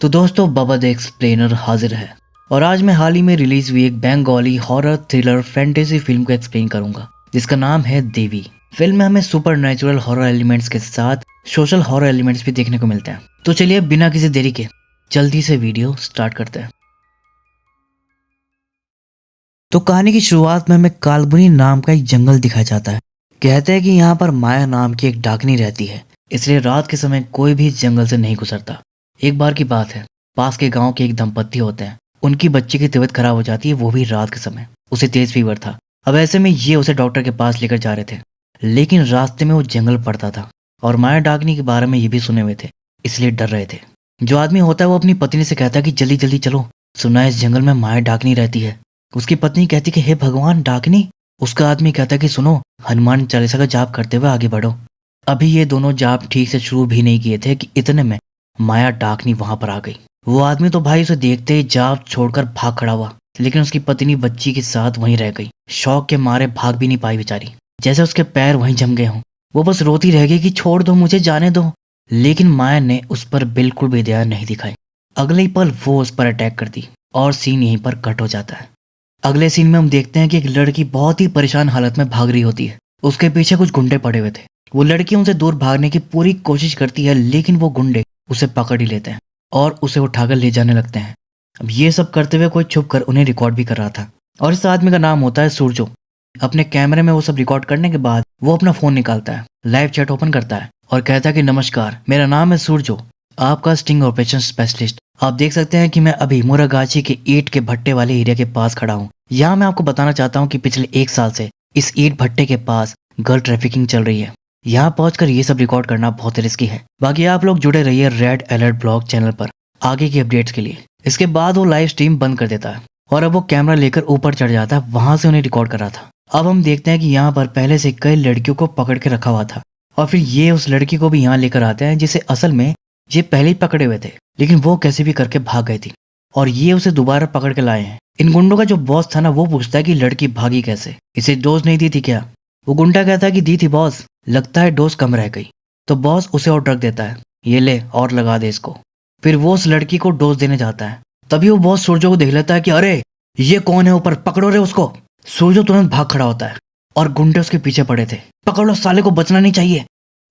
तो दोस्तों बाबा the explainer हाजिर है और आज मैं हाल ही में रिलीज हुई एक Bengali horror thriller fantasy film को एक्सप्लेन करूंगा जिसका नाम है देवी। फिल्म में हमें सुपर नेचुरल हॉरर एलिमेंट्स के साथ सोशल हॉरर एलिमेंट्स भी देखने को मिलते हैं। तो चलिए बिना किसी देरी के जल्दी से वीडियो स्टार्ट करते हैं। तो कहानी की शुरुआत में हमें कालबुनी नाम का एक जंगल दिखाया जाता है। कहते हैं कि यहाँ पर माया नाम की एक डाकनी रहती है, इसलिए रात के समय कोई भी इस जंगल से नहीं गुजरता। एक बार की बात है, पास के गांव के एक दंपत्ति होते हैं। उनकी बच्ची की तबीयत खराब हो जाती है, वो भी रात के समय। उसे तेज फीवर था। अब ऐसे में ये उसे डॉक्टर के पास लेकर जा रहे थे, लेकिन रास्ते में वो जंगल पड़ता था और माया डाकनी के बारे में ये भी सुने हुए थे, इसलिए डर रहे थे। जो आदमी होता है वो अपनी पत्नी से कहता है कि जल्दी जल्दी चलो, सुना है इस जंगल में माया डाकनी रहती है। उसकी पत्नी कहती कि हे भगवान डाकनी। उसका आदमी कहता कि सुनो, हनुमान चालीसा का जाप करते हुए आगे बढ़ो। अभी ये दोनों जाप ठीक से शुरू भी नहीं किए थे कि इतने में माया डाकनी वहां पर आ गई। वो आदमी तो भाई उसे देखते ही जाप छोड़कर भाग खड़ा हुआ, लेकिन उसकी पत्नी बच्ची के साथ वहीं रह गई। शौक के मारे भाग भी नहीं पाई बेचारी। जैसे उसके पैर वहीं जम गए हों, वो बस रोती रह गई कि छोड़ दो मुझे, जाने दो। लेकिन माया ने उस पर बिल्कुल भी दया नहीं दिखाई। अगले ही पल वो उस पर अटैक कर दी और सीन यहीं पर कट हो जाता है। अगले सीन में हम देखते हैं कि एक लड़की बहुत ही परेशान हालत में भाग रही होती है। उसके पीछे कुछ गुंडे पड़े हुए थे। वो लड़की उनसे दूर भागने की पूरी कोशिश करती है, लेकिन वो गुंडे उसे पकड़ ही लेते हैं और उसे उठाकर ले जाने लगते हैं। अब ये सब करते हुए कोई छुप कर उन्हें रिकॉर्ड भी कर रहा था और इस आदमी का नाम होता है सूरजो। अपने कैमरे में वो सब रिकॉर्ड करने के बाद वो अपना फोन निकालता है, लाइव चैट ओपन करता है और कहता है कि नमस्कार, मेरा नाम है सूरजो, आपका स्टिंग ऑपरेशन स्पेशलिस्ट। आप देख सकते हैं कि मैं अभी मुरागाछी के ईंट के भट्टे वाले एरिया के पास खड़ा हूँ। यहाँ मैं आपको बताना चाहता हूँ कि पिछले 1 साल से इस ईंट भट्टे के पास गर्ल ट्रैफिकिंग चल रही है। यहाँ पहुंचकर ये सब रिकॉर्ड करना बहुत रिस्की है। बाकी आप लोग जुड़े रहिए रेड अलर्ट ब्लॉग चैनल पर आगे की अपडेट्स के लिए। इसके बाद वो लाइव स्ट्रीम बंद कर देता है और अब वो कैमरा लेकर ऊपर चढ़ जाता है, वहां से उन्हें रिकॉर्ड कर रहा था। अब हम देखते हैं कि यहाँ पर पहले से कई लड़कियों को पकड़ के रखा हुआ था और फिर ये उस लड़की को भी यहाँ लेकर आते हैं जिसे असल में ये पहले ही पकड़े हुए थे, लेकिन वो कैसे भी करके भाग गई थी और ये उसे दोबारा पकड़ के लाए हैं। इन गुंडों का जो बॉस था ना, वो पूछता है कि लड़की भागी कैसे, इसे डोज नहीं दी थी क्या? वो गुंडा कहता है कि दी थी बॉस, लगता है डोज कम रह गई। तो बॉस उसे और ड्रग देता है, ये ले और लगा दे इसको। फिर वो उस लड़की को डोज देने जाता है। तभी वो बॉस सूरजो को देख लेता है कि अरे ये कौन है ऊपर, पकड़ो रे उसको। सूरजो तुरंत भाग खड़ा होता है और गुंडे उसके पीछे पड़े थे। पकड़ लो साले को, बचना नहीं चाहिए।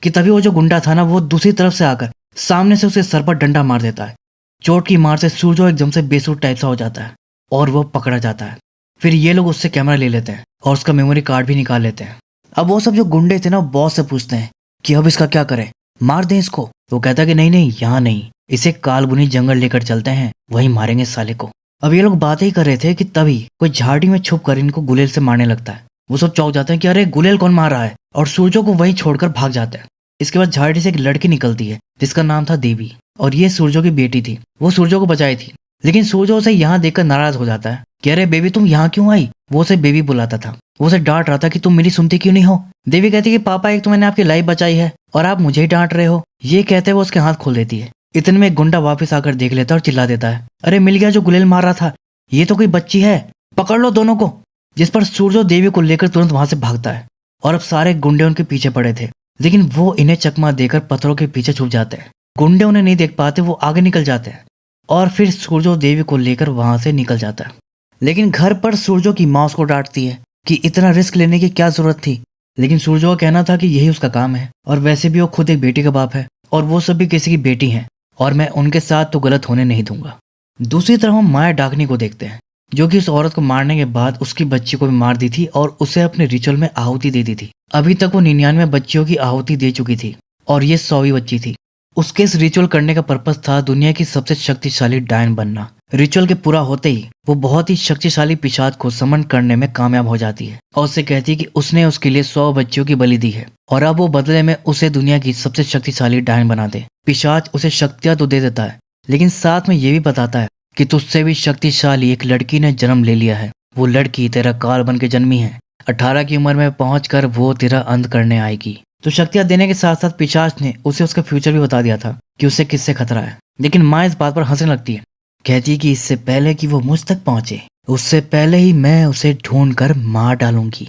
कि तभी वो जो गुंडा था ना, वो दूसरी तरफ से आकर सामने से उसके सर पर डंडा मार देता है। चोट की मार से सूरजो एकदम से बेसुध टाइप सा हो जाता है और वो पकड़ा जाता है। फिर ये लोग उससे कैमरा ले लेते हैं और उसका मेमोरी कार्ड भी निकाल लेते हैं। अब वो सब जो गुंडे थे ना, बॉस से पूछते हैं कि अब इसका क्या करें, मार दें इसको? वो कहता है कि नहीं नहीं, यहाँ नहीं, इसे कालबुनी जंगल लेकर चलते हैं, वहीं मारेंगे साले को। अब ये लोग बातें ही कर रहे थे कि तभी कोई झाड़ी में छुप कर इनको गुलेल से मारने लगता है। वो सब चौंक जाते हैं कि अरे गुलेल कौन मार रहा है, और सूरजो को वहीं छोड़कर भाग जाते हैं। इसके बाद झाड़ी से एक लड़की निकलती है जिसका नाम था देवी और ये सूरजो की बेटी थी। वो सूरजो को बचाई थी, लेकिन सूरजो उसे यहाँ देखकर नाराज हो जाता है कि अरे बेबी तुम यहाँ क्यों आई? वो उसे बेबी बुलाता था। वो उसे डांट रहा था कि तुम मेरी सुनती क्यों नहीं हो। देवी कहती कि पापा, एक तो मैंने आपकी लाइफ बचाई है और आप मुझे ही डांट रहे हो। ये कहते वो उसके हाथ खोल देती है। इतने में एक गुंडा वापस आकर देख लेता है और चिल्ला देता है, अरे मिल गया जो गुलेल मार रहा था, ये तो कोई बच्ची है, पकड़ लो दोनों को। जिस पर सूरजो देवी को लेकर तुरंत वहां से भागता है और अब सारे गुंडे उनके पीछे पड़े थे, लेकिन वो इन्हें चकमा देकर पत्थरों के पीछे छुप जाते हैं। गुंडे उन्हें नहीं देख पाते, वो आगे निकल जाते हैं और फिर सूरजो देवी को लेकर वहां से निकल जाता है। लेकिन घर पर सूरजो की माँ उसको डांटती है कि इतना रिस्क लेने की क्या जरूरत थी। लेकिन सूरजो का कहना था कि यही उसका काम है और वैसे भी वो खुद एक बेटी का बाप है और वो सब भी किसी की बेटी हैं और मैं उनके साथ तो गलत होने नहीं दूंगा। दूसरी तरफ हम माया डाकनी को देखते हैं, जो कि उस औरत को मारने के बाद उसकी बच्ची को भी मार दी थी और उसे अपने रिचुअल में आहुति दे दी थी। अभी तक वो 99 बच्चियों की आहुति दे चुकी थी और ये 100वीं बच्ची थी। उसके इस रिचुअल करने का पर्पस था दुनिया की सबसे शक्तिशाली डायन बनना। रिचुअल के पूरा होते ही वो बहुत ही शक्तिशाली पिशाच को समन करने में कामयाब हो जाती है और उससे कहती है कि उसने उसके लिए 100 बच्चियों की बलि दी है और अब वो बदले में उसे दुनिया की सबसे शक्तिशाली डायन बना दे। पिशाच उसे शक्तियां तो दे देता है, लेकिन साथ में ये भी बताता है कि तुझसे भी शक्तिशाली एक लड़की ने जन्म ले लिया है। वो लड़की तेरा काल बन के जन्मी है। 18 की उम्र में पहुंचकर वो तेरा अंत करने आएगी। तो शक्तियां देने के साथ साथ पिशाच ने उसे उसका फ्यूचर भी बता दिया था कि उसे किससे खतरा है। लेकिन माँ इस बात पर हंसने लगती है, कहती है कि इससे पहले कि वो मुझ तक पहुंचे, उससे पहले ही मैं उसे ढूंढ कर मार डालूंगी।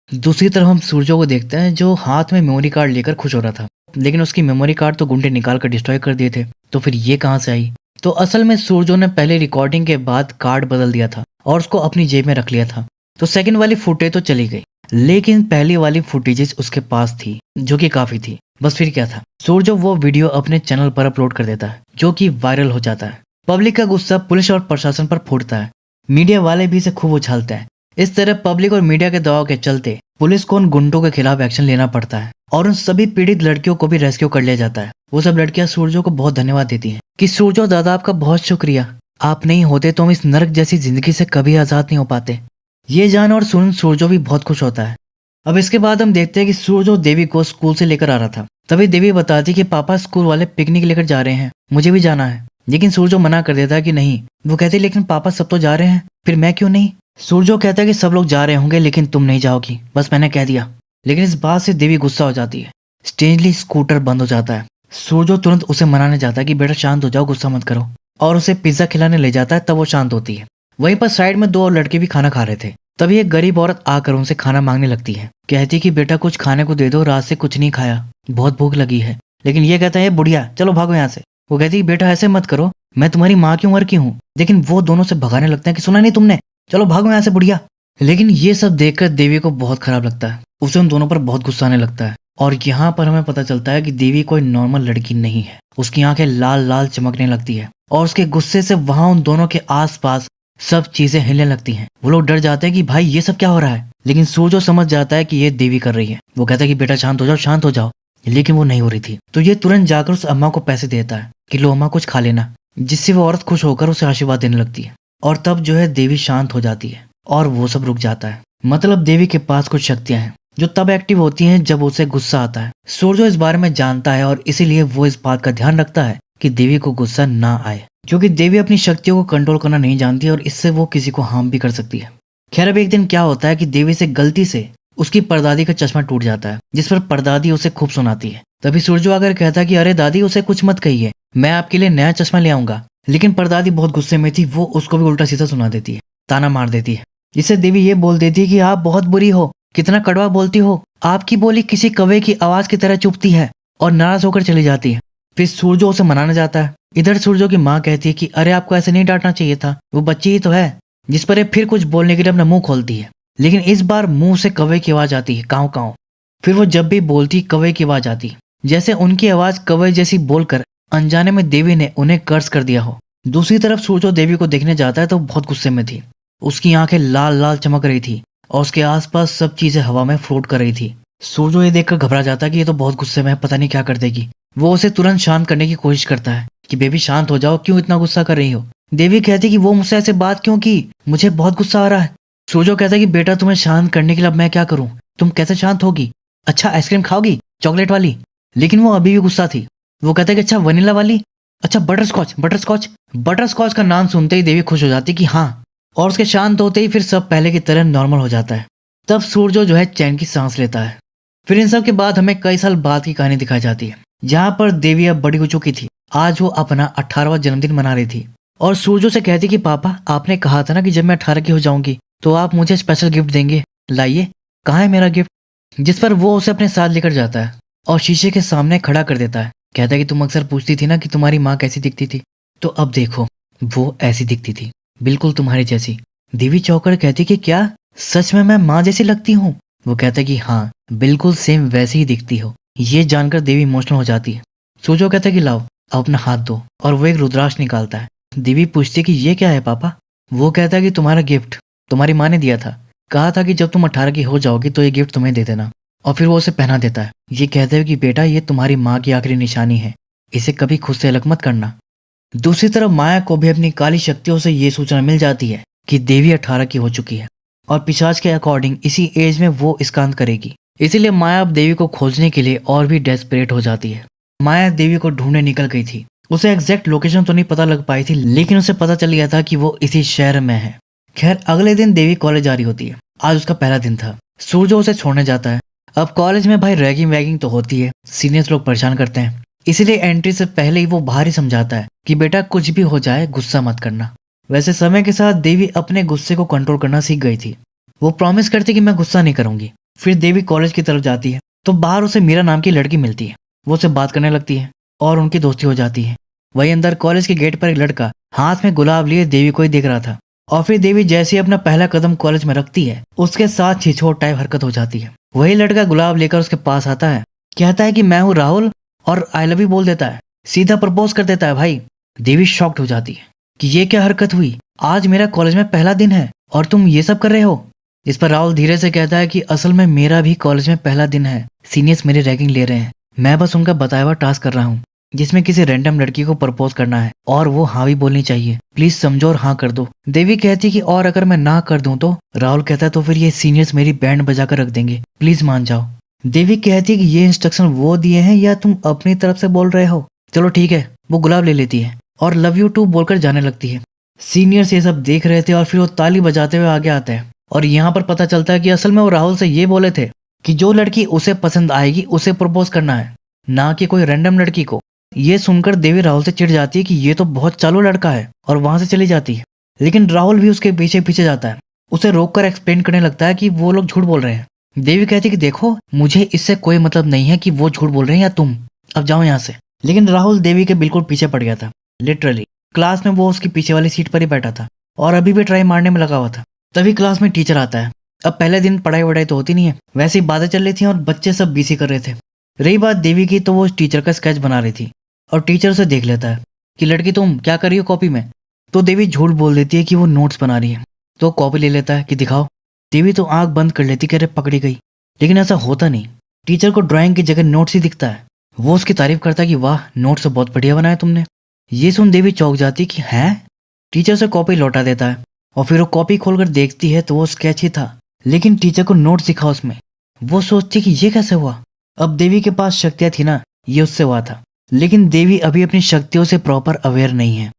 दूसरी तरफ हम सूरजो को देखते हैं जो हाथ में मेमोरी कार्ड लेकर खुश हो रहा था, लेकिन उसकी मेमोरी कार्ड तो गुंडे निकाल कर डिस्ट्रॉय कर दिए थे। तो फिर ये कहाँ से आई? तो असल में सूरजो ने पहले रिकॉर्डिंग के बाद कार्ड बदल दिया था और उसको अपनी जेब में रख लिया था। तो सेकंड वाली फुटेज तो चली गई, लेकिन पहली वाली फुटेजेस उसके पास थी, जो कि काफी थी। बस फिर क्या था, सूरजो वो वीडियो अपने चैनल पर अपलोड कर देता है, जो कि वायरल हो जाता है। पब्लिक का गुस्सा पुलिस और प्रशासन पर फूटता है, मीडिया वाले भी इसे खूब उछालते हैं। इस तरह पब्लिक और मीडिया के दबाव के चलते पुलिस को उन गुंडों के खिलाफ एक्शन लेना पड़ता है और उन सभी पीड़ित लड़कियों को भी रेस्क्यू कर लिया जाता है। वो सब लड़कियां सूरजो को बहुत धन्यवाद देती हैं कि सूरजो दादा, आपका बहुत शुक्रिया, आप नहीं होते तो हम इस नरक जैसी जिंदगी से कभी आजाद नहीं हो पाते। ये जान और सुन सूरजो भी बहुत खुश होता है। अब इसके बाद हम देखते हैं कि सूरजो देवी को स्कूल से लेकर आ रहा था। तभी देवी बताती कि पापा स्कूल वाले पिकनिक लेकर जा रहे हैं, मुझे भी जाना है। लेकिन सूरजो मना कर देता है कि नहीं। वो कहती लेकिन पापा सब तो जा रहे हैं, फिर मैं क्यों नहीं। सूरजो कहता है कि सब लोग जा रहे होंगे लेकिन तुम नहीं जाओगी, बस मैंने कह दिया। लेकिन इस बात से देवी गुस्सा हो जाती है। स्ट्रेंजली स्कूटर बंद हो जाता है। सूरजो तुरंत उसे मनाने जाता है कि बेटा शांत हो जाओ, गुस्सा मत करो, और उसे पिज्जा खिलाने ले जाता है। तब वो शांत होती है। वहीं पर साइड में दो और लड़के भी खाना खा रहे थे। तभी एक गरीब औरत आकर उनसे खाना मांगने लगती है। कहती कि बेटा कुछ खाने को दे दो, रात से कुछ नहीं खाया, बहुत भूख लगी है। लेकिन ये कहता है बुढ़िया चलो भागो यहाँ से। वो कहती है बेटा ऐसे मत करो, मैं तुम्हारी माँ की उम्र की हूँ। लेकिन वो दोनों से भगाने लगते हैं कि सुना नहीं तुमने, चलो भागो यहाँ से बुढ़िया। लेकिन ये सब देखकर देवी को बहुत खराब लगता है। उसे उन दोनों पर बहुत गुस्सा आने लगता है। और यहाँ पर हमें पता चलता है कि देवी कोई नॉर्मल लड़की नहीं है। उसकी आंखें लाल लाल चमकने लगती है और उसके गुस्से से वहां उन दोनों के आसपास सब चीजें हिलने लगती हैं। वो लोग डर जाते हैं कि भाई ये सब क्या हो रहा है। लेकिन सूरजो समझ जाता है कि ये देवी कर रही है। वो कहता है कि बेटा शांत हो जाओ, शांत हो जाओ। लेकिन वो नहीं हो रही थी। तो ये तुरंत जाकर उस अम्मा को पैसे देता है कि लो अम्मा कुछ खा लेना, जिससे वो औरत खुश होकर उसे आशीर्वाद देने लगती है। और तब जो है देवी शांत हो जाती है और वो सब रुक जाता है। मतलब देवी के पास कुछ शक्तियां हैं जो तब एक्टिव होती हैं जब उसे गुस्सा आता है। सूरजो इस बारे में जानता है और इसीलिए वो इस बात का ध्यान रखता है कि देवी को गुस्सा ना आए, क्योंकि देवी अपनी शक्तियों को कंट्रोल करना नहीं जानती और इससे वो किसी को हार्म भी कर सकती है। खैर अब एक दिन क्या होता है कि देवी से गलती से उसकी परदादी का चश्मा टूट जाता है, जिस पर परदादी उसे खूब सुनाती है। तभी सूरजो आकर कहता है कि अरे दादी उसे कुछ मत कहिए, मैं आपके लिए नया चश्मा ले आऊंगा। लेकिन परदादी बहुत गुस्से में थी, वो उसको भी उल्टा सीधा सुना देती है, ताना मार देती है। जिससे देवी ये बोल देती है कि आप बहुत बुरी हो, कितना कड़वा बोलती हो, आपकी बोली किसी कौवे की आवाज की तरह चुभती है, और नाराज होकर चली जाती है। फिर सूरजो उसे मनाने जाता है। इधर सूरजो की माँ कहती है कि अरे आपको ऐसे नहीं डांटना चाहिए था, वो बच्ची ही तो है। जिस पर ये फिर कुछ बोलने के लिए अपना मुंह खोलती है, लेकिन इस बार मुंह से कौवे की आवाज आती है, काव काव। फिर वो जब भी बोलती कौवे की आवाज आती, जैसे उनकी आवाज कौवे जैसी बोलकर अनजाने में देवी ने उन्हें कर्ज कर दिया हो। दूसरी तरफ सूरजो देवी को देखने जाता है तो बहुत गुस्से में थी। उसकी आंखें लाल लाल चमक रही थी और उसके आसपास सब चीजें हवा में फ्लोट कर रही थी। सूरजो ये देखकर घबरा जाता है कि ये तो बहुत गुस्से में है, पता नहीं क्या कर देगी। वो उसे तुरंत शांत करने की कोशिश करता है कि बेबी शांत हो जाओ, क्यों इतना गुस्सा कर रही हो। देवी कहती कि वो मुझसे ऐसे बात क्यों की, मुझे बहुत गुस्सा आ रहा है। सूरजो कहता है कि बेटा तुम्हें शांत करने के लिए अब मैं क्या करूं, तुम कैसे शांत होगी। अच्छा आइसक्रीम खाओगी, चॉकलेट वाली। लेकिन वो अभी भी गुस्सा थी। वो कहता है कि अच्छा वनीला वाली, अच्छा butterscotch. Butterscotch butterscotch का नाम सुनते ही देवी खुश हो जाती कि हाँ, और उसके शांत होते ही फिर सब पहले की तरह नॉर्मल हो जाता है। तब सूरजो जो है चैन की सांस लेता है। फिर इन सब के बाद हमें कई साल बाद की कहानी दिखाई जाती है, जहाँ पर देवी अब बड़ी हो चुकी थी। आज वो अपना 18वां जन्मदिन मना रही थी और सूरजो से कहती कि पापा आपने कहा था ना कि जब मैं 18 की हो जाऊंगी तो आप मुझे स्पेशल गिफ्ट देंगे, लाइए कहाँ है मेरा गिफ्ट। जिस पर वो उसे अपने साथ लेकर जाता है और शीशे के सामने खड़ा कर देता है। कहता है कि तुम अक्सर पूछती थी ना कि तुम्हारी माँ कैसी दिखती थी, तो अब देखो वो ऐसी दिखती थी, बिल्कुल तुम्हारी जैसी। देवी चौंककर कहती कि क्या सच में मैं माँ जैसी लगती हूँ। वो कहता है कि हाँ बिल्कुल सेम वैसे ही दिखती हो। ये जानकर देवी इमोशनल हो जाती है। सूरजो कहता है कि लाओ अब अपना हाथ दो, और वो एक रुद्राक्ष निकालता है। देवी पूछती है कि ये क्या है पापा। वो कहता है कि तुम्हारा गिफ्ट तुम्हारी माँ ने दिया था, कहा था कि जब तुम 18 की हो जाओगी तो ये गिफ्ट तुम्हें दे देना। और फिर वो उसे पहना देता है। ये कहते हुए कि बेटा ये तुम्हारी माँ की आखिरी निशानी है, इसे कभी खुद से अलग मत करना। दूसरी तरफ माया को भी अपनी काली शक्तियों से ये सूचना मिल जाती है कि देवी 18 की हो चुकी है और पिशाच के अकॉर्डिंग इसी एज में वो इसका अंत करेगी। इसीलिए माया अब देवी को खोजने के लिए और भी डेस्परेट हो जाती है। माया देवी को ढूंढने निकल गई थी। उसे एग्जैक्ट लोकेशन तो नहीं पता लग पाई थी, लेकिन उसे पता चल गया था कि वो इसी शहर में है। खैर अगले दिन देवी कॉलेज जा रही होती है। आज उसका पहला दिन था। सूरजो उसे छोड़ने जाता है। अब कॉलेज में भाई रैगिंग वैगिंग तो होती है, सीनियर्स लोग परेशान करते हैं, इसीलिए एंट्री से पहले ही वो बाहर ही समझाता है कि बेटा कुछ भी हो जाए गुस्सा मत करना। वैसे समय के साथ देवी अपने गुस्से को कंट्रोल करना सीख गई थी। वो प्रॉमिस करती कि मैं गुस्सा नहीं करूंगी। फिर देवी कॉलेज की तरफ जाती है तो बाहर उसे मीरा नाम की लड़की मिलती है। वो उससे बात करने लगती है और उनकी दोस्ती हो जाती है। वही अंदर कॉलेज के गेट पर एक लड़का हाथ में गुलाब लिए देवी को ही देख रहा था। और फिर देवी जैसे ही अपना पहला कदम कॉलेज में रखती है, उसके साथ छिछोर टाइप हरकत हो जाती है। वही लड़का गुलाब लेकर उसके पास आता है, कहता है कि मैं हूँ राहुल, और आई लव यू बोल देता है। सीधा प्रपोज कर देता है भाई। देवी शॉक्ड हो जाती है कि ये क्या हरकत हुई, आज मेरा कॉलेज में पहला दिन है और तुम ये सब कर रहे हो। इस पर राहुल धीरे से कहता है कि असल में मेरा भी कॉलेज में पहला दिन है, सीनियर्स मेरी रैगिंग ले रहे हैं, मैं बस उनका बताया हुआ टास्क कर रहा हूँ जिसमें किसी रैंडम लड़की को प्रपोज करना है और वो हाँ भी बोलनी चाहिए, प्लीज समझो और हाँ कर दो। देवी कहती है कि और अगर मैं ना कर दूं तो? राहुल कहता है तो फिर ये सीनियर्स मेरी बैंड बजा कर रख देंगे, प्लीज मान जाओ। देवी कहती है कि ये इंस्ट्रक्शन वो दिए हैं या तुम अपनी तरफ से बोल रहे हो? चलो ठीक है। वो गुलाब ले लेती है और लव यू टू बोलकर जाने लगती है। सीनियर्स ये सब देख रहे थे और फिर वो ताली बजाते हुए आगे आते हैं और यहाँ पर पता चलता है कि असल में वो राहुल से ये बोले थे कि जो लड़की उसे पसंद आएगी उसे प्रपोज करना है, ना कि कोई रैंडम लड़की को। ये सुनकर देवी राहुल से चिढ़ जाती है कि ये तो बहुत चालू लड़का है और वहां से चली जाती है। लेकिन राहुल भी उसके पीछे पीछे जाता है, उसे रोककर एक्सप्लेन करने लगता है कि वो लोग झूठ बोल रहे हैं। देवी कहती है कि देखो मुझे इससे कोई मतलब नहीं है कि वो झूठ बोल रहे हैं या तुम, अब जाओ यहाँ से। लेकिन राहुल देवी के बिल्कुल पीछे पड़ गया था। लिटरली क्लास में वो उसकी पीछे वाली सीट पर ही बैठा था और अभी भी ट्राई मारने में लगा हुआ था। तभी क्लास में टीचर आता है। अब पहले दिन पढ़ाई वढ़ाई तो होती नहीं है, वैसे ही बातें चल रही थी और बच्चे सब बीसी कर रहे थे। रही बात देवी की तो वो टीचर का स्केच बना रही थी और टीचर उसे देख लेता है कि लड़की तुम क्या कर रही हो कॉपी में। तो देवी झूठ बोल देती है कि वो नोट्स बना रही है। तो कॉपी ले लेता है कि दिखाओ। देवी तो आंख बंद कर लेती कि अरे पकड़ी गई, लेकिन ऐसा होता नहीं। टीचर को ड्राइंग की जगह नोट्स ही दिखता है। वो उसकी तारीफ करता है कि वाह नोट्स तो बहुत बढ़िया बनाया तुमने। ये सुन देवी चौंक जाती कि है। टीचर से कॉपी लौटा देता है और फिर वो कॉपी खोलकर देखती है तो वो स्केच ही था, लेकिन टीचर को नोट्स दिखा उसमें। वो सोचती कि ये कैसे हुआ। अब देवी के पास शक्तियां थी ना, ये उससे हुआ था, लेकिन देवी अभी अपनी शक्तियों से प्रॉपर अवेयर नहीं है।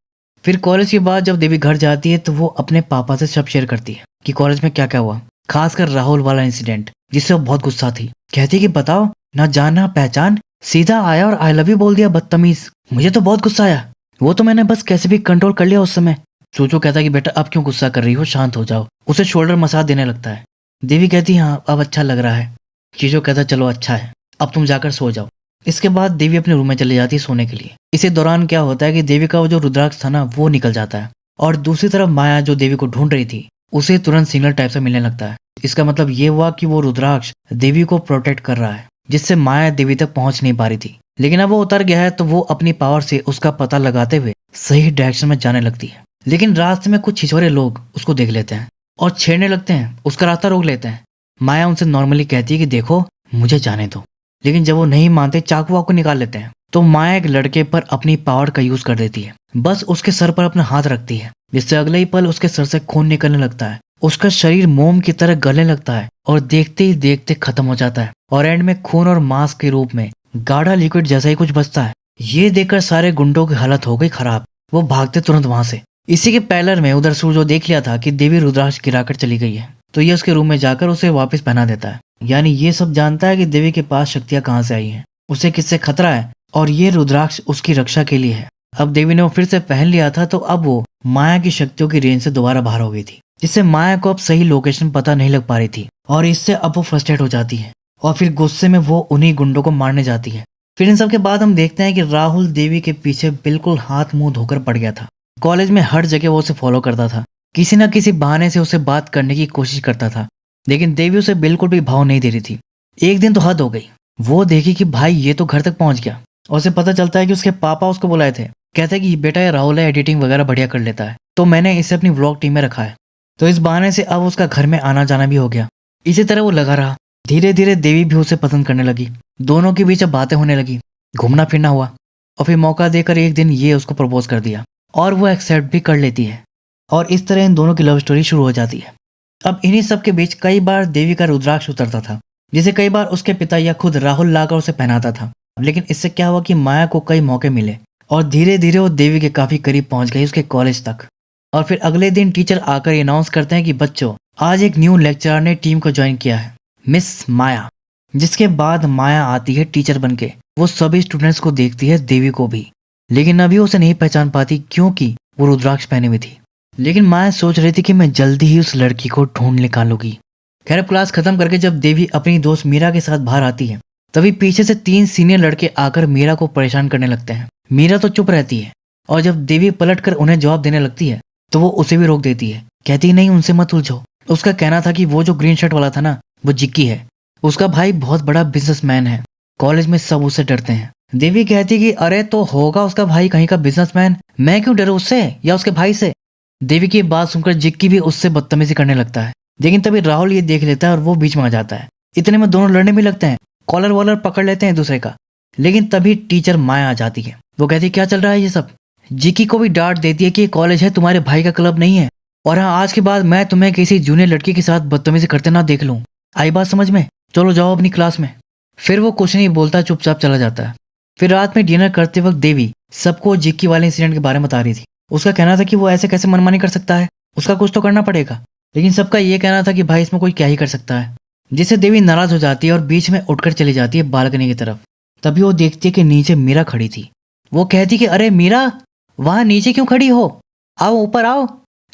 फिर कॉलेज के बाद जब देवी घर जाती है तो वो अपने पापा से सब शेयर करती है कि कॉलेज में क्या क्या हुआ, खासकर राहुल वाला इंसिडेंट जिससे वो बहुत गुस्सा थी। कहती है कि बताओ, ना जान ना पहचान, सीधा आया और आई लव यू बोल दिया, बदतमीज। मुझे तो बहुत गुस्सा आया, वो तो मैंने बस कैसे भी कंट्रोल कर लिया उस समय। सोचो कहता है कि बेटा अब क्यों गुस्सा कर रही हो, शांत हो जाओ। उसे शोल्डर मसाज देने लगता है। देवी कहती है हाँ अब अच्छा लग रहा है। चीजो कहता है चलो अच्छा है, अब तुम जाकर सो जाओ। इसके बाद देवी अपने रूम में चली जाती है सोने के लिए। इसी दौरान क्या होता है कि देवी का वो जो रुद्राक्ष था ना वो निकल जाता है और दूसरी तरफ माया जो देवी को ढूंढ रही थी उसे तुरंत सिग्नल टाइप से मिलने लगता है। इसका मतलब ये हुआ कि वो रुद्राक्ष देवी को प्रोटेक्ट कर रहा है, जिससे माया देवी तक पहुंच नहीं पा रही थी। लेकिन अब वो उतर गया है तो वो अपनी पावर से उसका पता लगाते हुए सही डायरेक्शन में जाने लगती है। लेकिन रास्ते में कुछ छिछोरे लोग उसको देख लेते हैं और छेड़ने लगते हैं, उसका रास्ता रोक लेते हैं। माया उनसे नॉर्मली कहती है कि देखो मुझे जाने दो, लेकिन जब वो नहीं मानते चाकू वाकू निकाल लेते हैं। तो माया एक लड़के पर अपनी पावर का यूज कर देती है, बस उसके सर पर अपना हाथ रखती है, जिससे अगले ही पल उसके सर से खून निकलने लगता है। उसका शरीर मोम की तरह गलने लगता है और देखते ही देखते खत्म हो जाता है और एंड में खून और मांस के रूप में गाढ़ा लिक्विड जैसा ही कुछ बचता है। ये देखकर सारे गुंडों की हालत हो गई खराब। वो भागते तुरंत वहां से। इसी के पैलर में उधर सूर्य देख लिया था कि देवी रुद्राक्ष गिराकर चली गई है, तो ये उसके रूम में जाकर उसे वापस पहना देता है। यानी ये सब जानता है कि देवी के पास शक्तियां कहाँ से आई हैं, उसे किससे खतरा है और ये रुद्राक्ष उसकी रक्षा के लिए है। अब देवी ने वो फिर से पहन लिया था तो अब वो माया की शक्तियों की रेंज से दोबारा बाहर हो गई थी, जिससे माया को अब सही लोकेशन पता नहीं लग पा रही थी और इससे अब वो फ्रस्ट्रेट हो जाती है और फिर गुस्से में वो उन्हीं गुंडों को मारने जाती है। फिर इन सब के बाद हम देखते हैं कि राहुल देवी के पीछे बिल्कुल हाथ मुंह धोकर पड़ गया था। कॉलेज में हर जगह वो उसे फॉलो करता था, किसी न किसी बहाने से उसे बात करने की कोशिश करता था, लेकिन देवी उसे बिल्कुल भी भाव नहीं दे रही थी। एक दिन तो हद हो गई, वो देखी कि भाई ये तो घर तक पहुंच गया और उसे पता चलता है कि उसके पापा उसको बुलाए थे। कहते हैं कि बेटा ये राहुल है, एडिटिंग वगैरह बढ़िया कर लेता है, तो मैंने इसे अपनी व्लॉग टीम में रखा है। तो इस बहाने से अब उसका घर में आना जाना भी हो गया। इसी तरह वो लगा रहा। धीरे धीरे देवी भी उसे पसंद करने लगी, दोनों के बीच अब बातें होने लगी, घूमना फिरना हुआ और फिर मौका देकर एक दिन ये उसको प्रपोज कर दिया और वो एक्सेप्ट भी कर लेती है और इस तरह इन दोनों की लव स्टोरी शुरू हो जाती है। अब इन्हीं सब के बीच कई बार देवी का रुद्राक्ष उतरता था, जिसे कई बार उसके पिता या खुद राहुल लाकर उसे पहनाता था। लेकिन इससे क्या हुआ कि माया को कई मौके मिले और धीरे धीरे वो देवी के काफी करीब पहुंच गई, उसके कॉलेज तक। और फिर अगले दिन टीचर आकर अनाउंस करते हैं कि बच्चों आज एक न्यू लेक्चरर ने टीम को ज्वाइन किया है, मिस माया। जिसके बाद माया आती है टीचर बनके। वो सभी स्टूडेंट्स को देखती है, देवी को भी, लेकिन अभी उसे नहीं पहचान पाती क्योंकि वो रुद्राक्ष पहने हुई थी। लेकिन माया सोच रही थी कि मैं जल्दी ही उस लड़की को ढूंढ निकालूंगी। खैर अब क्लास खत्म करके जब देवी अपनी दोस्त मीरा के साथ बाहर आती है, तभी पीछे से 3 सीनियर लड़के आकर मीरा को परेशान करने लगते हैं। मीरा तो चुप रहती है और जब देवी पलटकर उन्हें जवाब देने लगती है तो वो उसे भी रोक देती है, कहती है नहीं उनसे मत उलझो। उसका कहना था कि वो जो ग्रीन शर्ट वाला था ना वो जिक्की है, उसका भाई बहुत बड़ा बिजनेसमैन है, कॉलेज में सब उससे डरते हैं। देवी कहती कि अरे तो होगा उसका भाई कहीं का बिजनेसमैन, मैं क्यों डरूं उससे या उसके भाई से। देवी की बात सुनकर जिक्की भी उससे बदतमीजी करने लगता है, लेकिन तभी राहुल ये देख लेता है और वो बीच में आ जाता है। इतने में दोनों लड़ने भी लगते हैं, कॉलर वॉलर पकड़ लेते हैं दूसरे का। लेकिन तभी टीचर माया आ जाती है। वो कहती है क्या चल रहा है ये सब। जिक्की को भी डांट देती है कि ये कॉलेज है, तुम्हारे भाई का क्लब नहीं है, और हाँ आज के बाद मैं तुम्हें किसी जूनियर लड़की के साथ बदतमीजी करते ना देख लूं। आई बात समझ में, चलो जाओ अपनी क्लास में। फिर वो कुछ नहीं बोलता, चुपचाप चला जाता है। फिर रात में डिनर करते वक्त देवी सबको जिक्की वाले इंसिडेंट के बारे में बता रही थी। उसका कहना था कि वो ऐसे कैसे मनमानी कर सकता है, उसका कुछ तो करना पड़ेगा। लेकिन सबका ये कहना था कि भाई इसमें कोई क्या ही कर सकता है, जिससे देवी नाराज हो जाती है और बीच में उठकर चली जाती है बालकनी की तरफ। तभी वो देखती है कि नीचे मीरा खड़ी थी। वो कहती कि अरे मीरा, वहां नीचे क्यों खड़ी हो, आओ ऊपर आओ।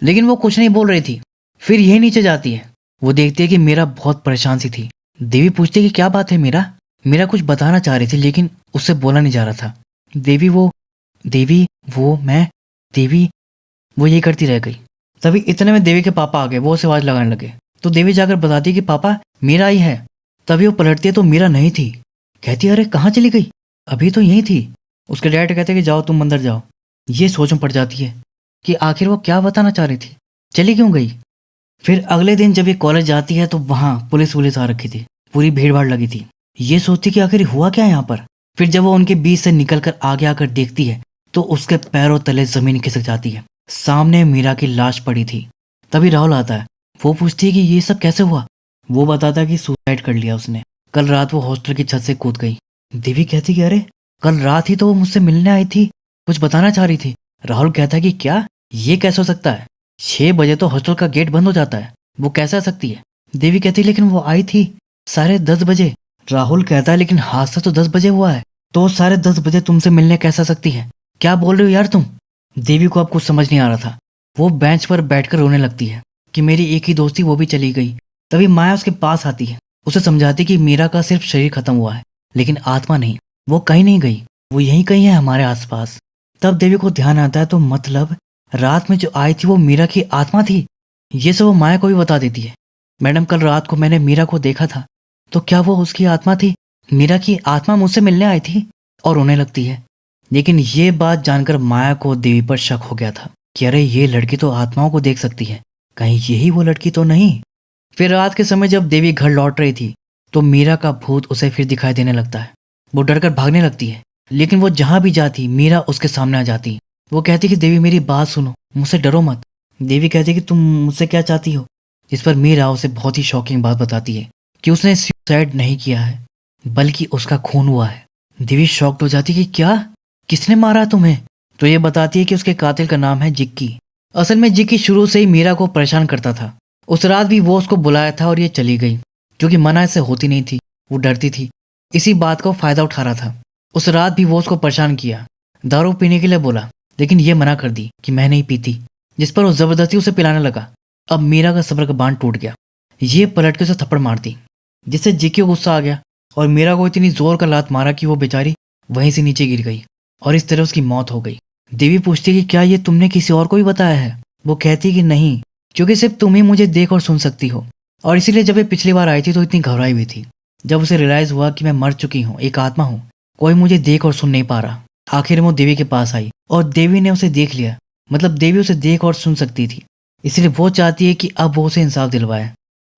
लेकिन वो कुछ नहीं बोल रही थी। फिर यही नीचे जाती है। वो देखती है कि मीरा बहुत परेशान सी थी। देवी पूछती है कि क्या बात है मीरा। मीरा कुछ बताना चाह रही थी लेकिन उससे बोला नहीं जा रहा था। देवी वो यही करती रह गई। तभी इतने में देवी के पापा आ गए, वो उसे आवाज लगाने लगे। तो देवी जाकर बताती है कि पापा मीरा आई है। तभी वो पलटती है तो मीरा नहीं थी। कहती है अरे कहाँ चली गई, अभी तो यही थी। उसके डैड कहते हैं कि जाओ तुम अंदर जाओ। ये सोच में पड़ जाती है कि आखिर वो क्या बताना चाह रही थी, चली क्यों गई। फिर अगले दिन जब ये कॉलेज जाती है तो वहां पुलिस आ रखी थी, पूरी भीड़ भाड़ लगी थी। ये सोचती कि आखिर हुआ क्या यहाँ पर। फिर जब वो उनके बीच से निकलकर आगे आकर देखती है तो उसके पैरों तले जमीन खिसक जाती है। सामने मीरा की लाश पड़ी थी। तभी राहुल आता है। वो पूछती है कि ये सब कैसे हुआ। वो बताता है कि सुसाइड कर लिया उसने, कल रात वो हॉस्टल की छत से कूद गई। देवी कहती कि अरे कल रात ही तो वो मुझसे मिलने आई थी, कुछ बताना चाह रही थी। राहुल कहता है कि क्या, ये कैसे हो सकता है, 6 बजे तो हॉस्टल का गेट बंद हो जाता है, वो कैसे आ सकती है। देवी कहती लेकिन वो आई थी 10:30 बजे। राहुल कहता है लेकिन हादसा तो 10 बजे हुआ है, तो वो 10:30 बजे तुमसे मिलने कैसे आ सकती है, क्या बोल रही हो यार तुम। देवी को अब कुछ समझ नहीं आ रहा था। वो बेंच पर बैठकर रोने लगती है कि मेरी एक ही दोस्ती वो भी चली गई। तभी माया उसके पास आती है, उसे समझाती कि मीरा का सिर्फ शरीर खत्म हुआ है लेकिन आत्मा नहीं, वो कहीं नहीं गई, वो यहीं कहीं है हमारे आसपास। तब देवी को ध्यान आता है तो मतलब रात में जो आई थी वो मीरा की आत्मा थी। ये सब वो माया को भी बता देती है। मैडम कल रात को मैंने मीरा को देखा था, तो क्या वो उसकी आत्मा थी, मीरा की आत्मा मुझसे मिलने आई थी। और रोने लगती है। लेकिन ये बात जानकर माया को देवी पर शक हो गया था कि अरे ये लड़की तो आत्माओं को देख सकती है, कहीं यही वो लड़की तो नहीं। फिर रात के समय जब देवी घर लौट रही थी तो मीरा का भूत उसे फिर दिखाई देने लगता है। वो डरकर भागने लगती है, लेकिन वो जहां भी जाती मीरा उसके सामने आ जाती। वो कहती कि देवी मेरी बात सुनो, मुझसे डरो मत। देवी कहती कि तुम मुझसे क्या चाहती हो। इस पर मीरा उसे बहुत ही शॉकिंग बात बताती है कि उसने सुसाइड नहीं किया है बल्कि उसका खून हुआ है। देवी शॉक्ड हो जाती कि क्या, किसने मारा तुम्हें। तो ये बताती है कि उसके कातिल का नाम है जिक्की। असल में जिक्की शुरू से ही मीरा को परेशान करता था। उस रात भी वो उसको बुलाया था और ये चली गई, क्योंकि मना इससे होती नहीं थी, वो डरती थी, इसी बात को फायदा उठा रहा था। उस रात भी वो उसको परेशान किया, दारू पीने के लिए बोला लेकिन ये मना कर दी कि मैं नहीं पीती, जिस पर वो जबरदस्ती उसे पिलाने लगा। अब मीरा का सब्र का बांध टूट गया। ये पलट के उसे थप्पड़ मार दी, जिससे जिक्की को गुस्सा आ गया और मीरा को इतनी जोर का लात मारा कि वो बेचारी वहीं से नीचे गिर गई और इस तरह उसकी मौत हो गई। देवी पूछती कि क्या ये तुमने किसी और को भी बताया है। वो कहती कि नहीं, क्योंकि सिर्फ तुम ही मुझे देख और सुन सकती हो, और इसीलिए जब ये पिछली बार आई थी तो इतनी घबराई हुई थी। जब उसे रियलाइज हुआ कि मैं मर चुकी हूँ, एक आत्मा हूँ, कोई मुझे देख और सुन नहीं पा रहा। आखिर वो देवी के पास आई और देवी ने उसे देख लिया, मतलब देवी उसे देख और सुन सकती थी, इसलिए वो चाहती है कि अब वो उसे इंसाफ दिलवाए।